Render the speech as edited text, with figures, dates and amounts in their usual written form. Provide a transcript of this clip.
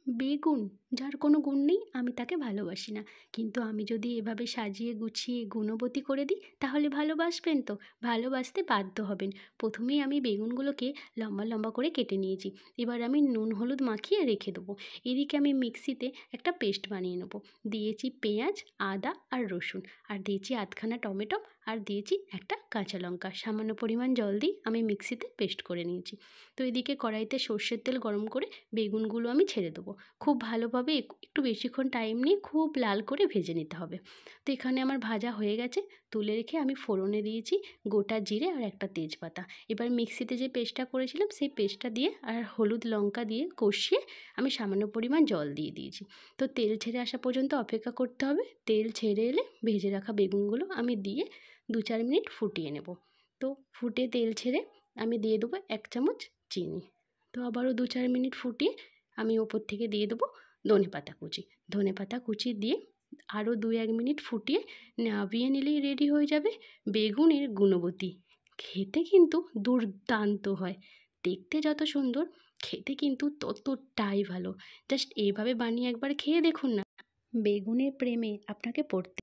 বেগুন যার কোনো গুণ নেই আমি তাকে ভালোবাসি না, কিন্তু আমি যদি এভাবে সাজিয়ে গুছিয়ে গুণবতী করে দিই তাহলে ভালোবাসবেন তো, ভালোবাসতে বাধ্য হবেন। প্রথমেই আমি বেগুনগুলোকে লম্বা লম্বা করে কেটে নিয়েছি। এবার আমি নুন হলুদ মাখিয়ে রেখে দেবো। এদিকে আমি মিক্সিতে একটা পেস্ট বানিয়ে নেবো। দিয়েছি পেঁয়াজ, আদা আর রসুন, আর দিয়েছি আধখানা টমেটো, আর দিয়েছি একটা কাঁচা লঙ্কা। সামান্য পরিমাণ জল দিয়ে আমি মিক্সিতে পেস্ট করে নিয়েছি। তো এদিকে কড়াইতে সর্ষের তেল গরম করে বেগুনগুলো আমি ছেড়ে দেবো। খুব ভালোভাবে একটু বেশিক্ষণ টাইম নিয়ে খুব লাল করে ভেজে নিতে হবে। তো এখানে আমার ভাজা হয়ে গেছে, তুলে রেখে আমি ফোড়নে দিয়েছি গোটা জিরে আর একটা তেজপাতা। এবার মিক্সিতে যে পেস্টটা করেছিলাম সেই পেস্টটা দিয়ে আর হলুদ লঙ্কা দিয়ে কষিয়ে আমি সামান্য পরিমাণ জল দিয়ে দিয়েছি। তো তেল ছেড়ে আসা পর্যন্ত অপেক্ষা করতে হবে। তেল ছেড়ে এলে ভেজে রাখা বেগুনগুলো আমি দিয়ে 2-4 মিনিট ফুটিয়ে নেব। তো ফুটে তেল ছেড়ে আমি দিয়ে দেবো 1 চামচ চিনি। তো আবারও 2-4 মিনিট ফুটিয়ে আমি ওপর থেকে দিয়ে দেবো ধনেপাতা কুচি। ধনেপাতা কুচি দিয়ে আরও 2-1 মিনিট ফুটিয়ে নামিয়ে নিলেই রেডি হয়ে যাবে বেগুনের গুণবতী। খেতে কিন্তু দুর্দান্ত হয়। দেখতে যত সুন্দর, খেতে কিন্তু ততটাই ভালো। জাস্ট এইভাবে বানিয়ে একবার খেয়ে দেখুন না, বেগুনের প্রেমে আপনাকে পড়তে